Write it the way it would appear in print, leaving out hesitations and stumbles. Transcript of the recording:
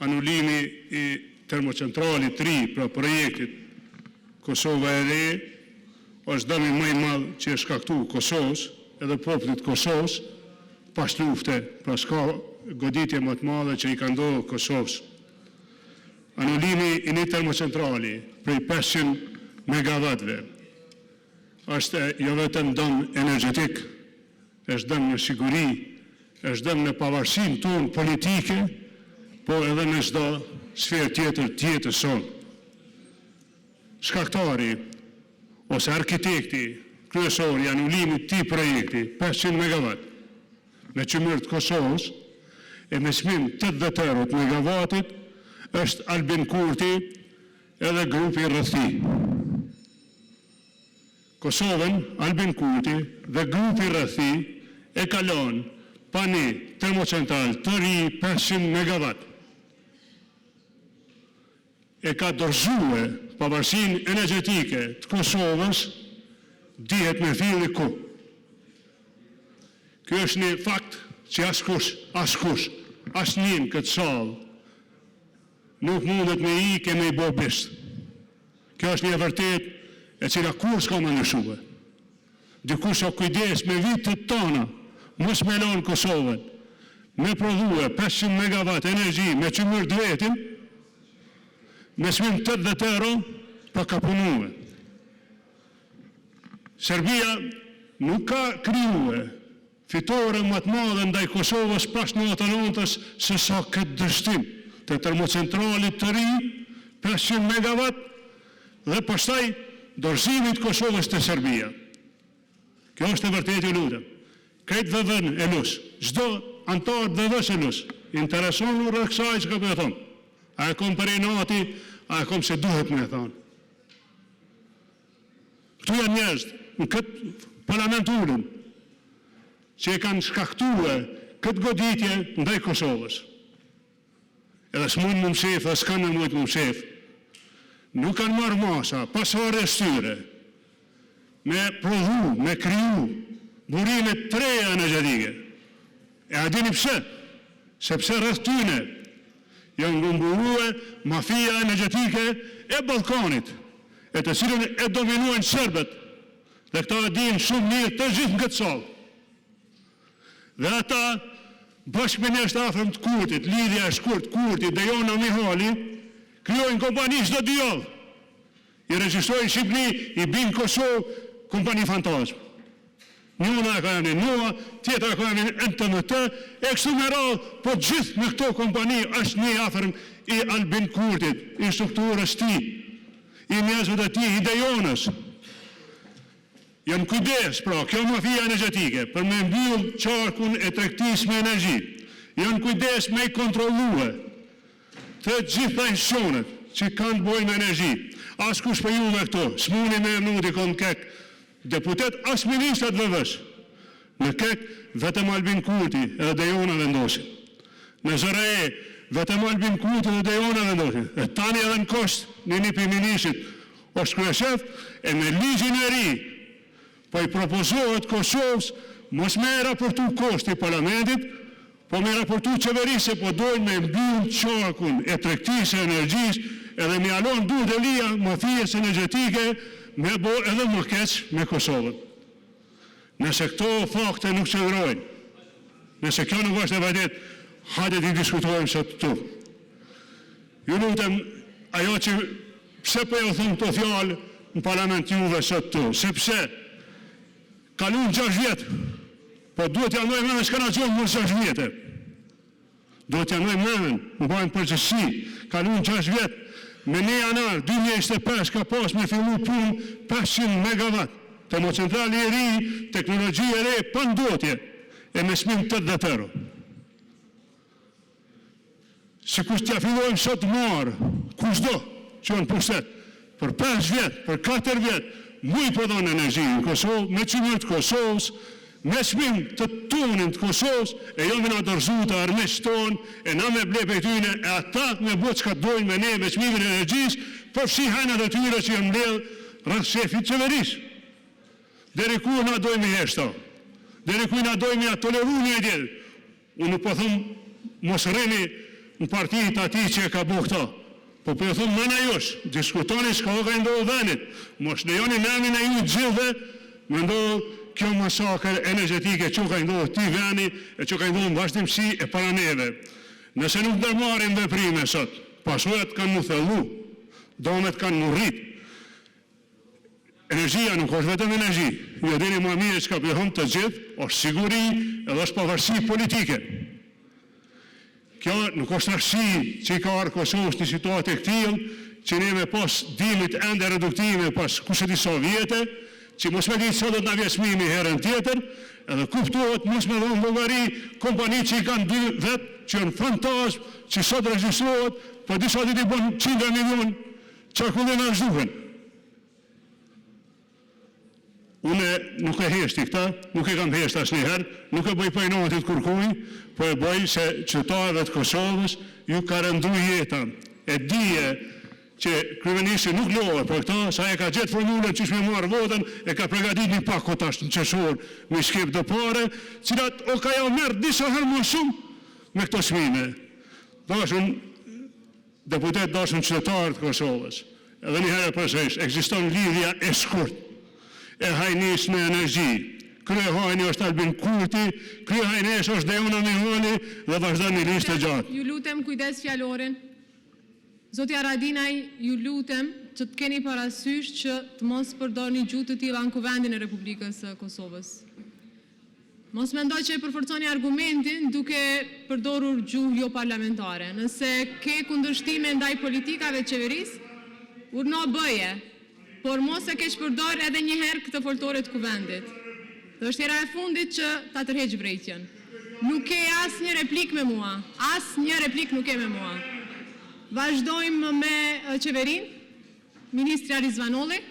anullimi i termocentralit të ri pra projektit Kosova e Re është dëmi më i madh që e shkaktu Kosovës edhe popullit Kosovës pas lufte, pra s'ka goditje më të madhe që i ka ndodhur Kosovës. Anullimi i një termocentrali prej 500 megawattve është jo vetëm dëm energjetik, është dëm në siguri, është dëm në pavarësinë tonë politike, po edhe në çdo sferë tjetër të jetës sonë. Shkaktari ose arkitekti kryesor i anullimit të këtij projekti 500 megawatt me qymyr të Kosovës e me çmim 80 euro të megavatit është Albin Kurti edhe grupi rreth tij. Kosovën, Albin Kurti dhe grupi rreth tij e kalon pa një termocentral të ri 500 megawatt. E ka dorëzuar pavarësinë energjetike të Kosovës dihet me filli ku. Ky është një fakt që askush, asnjë këtë sallë nuk mundet me ikë me i bë bisht. Kjo është një vërtet e cila kur s'ka më ndryshuar. Dikush o kujdes me vitet tona, mos me lënë Kosovën, me prodhue 500 megawatt energji me qymyr të vetin, me çmim 80 euro, pa ka punuar. Serbia nuk ka krijuar fitore më të madhe ndaj Kosovës pas 99-s se sa këtë dështim të termocentralit të ri 500 megawatt dhe pastaj dorëzimit Kosovës të Serbia. Kjo është e vërtetë, ju lutem. Këtë VV-n e lus, çdo antar të VV-s e lus, intereson rreth kësaj që ka po e thon. A e kom për nati, a e kom se duhet me e thonë. Këtu janë njerëz në këtë parlament ulën që e kanë shkaktuar këtë goditje ndaj Kosovës. Edhe s'mund më mshef, edhe s'kanë në mujtë më mshef. Nuk kanë marrë masa, pasare shtyre, me prodhu, me kriju, burime të reja energjetike. E a dini pse? Sepse rreth tyne janë ngumburue mafia energjetike e Ballkanit, e të cilën e dominuajnë serbët, dhe këta e dinë shumë mirë të gjithë në këtë sallë. Dhe ata, bashkë me njerëz të afërm të Kurtit, lidhja e shkurt Kurtit dhe Jona Mihali, krijojnë kompani çdo 2 javë. I regjistrojnë Shqipëri, i binë Kosovë, kompani fantazmë. Njëna e ka janë NOA, tjetra ka janë NTMT, e kështu me radhë, po gjithë në këto kompani është një afërm i Albin Kurtit, i strukturës tij, i njerëzve të tij, i Dejonës. Janë kujdes, pra, kjo mafia energjetike, për me mbyll qarkun e tregtisë me energji. Janë kujdes me i kontrollue të gjitha institucionet që kanë të bojnë me energji. Askush për juve këto, s'muni me emnuti kon kek deputet, as ministrat VV-s. Në kek, vetëm Albin Kurti edhe Dejona vendosin. Në ZRE, vetëm Albin Kurti edhe Dejona vendosin. E tani edhe në kosht, një për ministrit, është kryeshef, e me ligjin e ri, po i propozohet Kosovës, mos me raportu koshti parlamentit, po me raportu qeverisë, po dojnë me mbyll qarkun e tregtisë e energjisë, edhe me alon du dhe lija mafijes energjetike me bo edhe më keq me Kosovën. Nëse këto fakte nuk qëndrojnë, nëse kjo nuk është e vërtet, hajde t'i diskutojmë sot këtu. Ju lutem, ajo që pse po ju thëmë këto fjalë në parlament juve sot këtu, sepse kalun 6 vjetë, po duhet ja ndoj mëmen s'ka na gjohë më 6 vjetë. Duhet ja ndoj mëmen, më bajnë përgjësi, kalun 6 vjetë, me 1 janar 2025 ka pas me fillu punë 500 megawatt. Termocentrali e ri, teknologji e re, pa ndotje, e me çmim 80 euro. Sikur t'ja fillojmë sot marë, kushdo që në pushtet, për 5 vjetë, për 4 vjetë, mu i përdojnë energji në Kosovë, me qymyr të Kosovës, me çmim të tonin të Kosovës, e jo me na dorëzu të armiqtë tonë, e na me ble për tyne, e ata me bo çka dojnë me ne, me çmimin e energjisë, po fshihen ato tyre që janë mbledh rreth shefit qeverisë. Deri ku na dojmë heshta? Deri ku na dojmë ja toleru një tjetër? Unë po them mos rrini në partitë ati që e ka bu këto. Po për e thumë mëna jush, diskutoni shka o ka ndohë venit, mos lejoni në emin e ju gjithë, më ndohë kjo masakër energetike që ka ndohë ti veni e që ka ndohë në vazhdimësi e para neve. Nëse nuk dërmarim veprime sot, pasojat kanë më thellu, domet kanë më rrit. Energjia nuk është vetëm energji, ju dini më mirë që ka përhëm të gjithë, është siguri edhe është pavarësi politike. Kjo nuk është arsye që i ka arë Kosovës një situatë e këtillë, që ne me pas dimit ende reduktive pas kushet i Sovjete, që mos me ditë sot do të na vjen çmimi herën tjetër, edhe kuptohet mos me dhonë Bullgari, kompani që i kanë dy vetë, që janë fantazm, që sot regjistrohet, po disa ditë i bën 100 milion çarkullin në zhduhen. Unë nuk e heshti këta, nuk e kam hesht asnjëherë, nuk e bëj pajnotit kërkuj, po e bëj se qytetarëve të Kosovës ju ka rëndu jetën. E dije që kryeministri nuk lodhe për këta, sa e ka gjetë formulën që shme marrë votën, e ka pregatit një pak kotash në qeshor, me shkip të pare, cilat o ka ja merë disa herë më shumë me këto çmime. Dashun deputet, dashun qytetarë të Kosovës, edhe një herë përsërish, ekziston lidhja e shkurt e hajnis me energji. Krye hajni është Albin Kurti, krye hajnes është Deona Mihali dhe vazhdon një listë e gjatë. Ju lutem kujdes fjalorin. Zoti Haradinaj, ju lutem që të keni parasysh që të mos përdorni gjuhë të tilla në kuvendin e Republikës së Kosovës. Mos mendoj që e përforconi argumentin duke përdorur gjuhë jo parlamentare. Nëse ke kundërshtime ndaj politikave të qeverisë, urno bëje, por mos e keq përdor edhe një herë këtë foltore të kuvendit. Dhe është hera e fundit që ta tërheq vërejtjen. Nuk ke asë një replik me mua. Asë një replik nuk ke me mua. Vazhdojmë me qeverin. Ministri Aris Vanolli.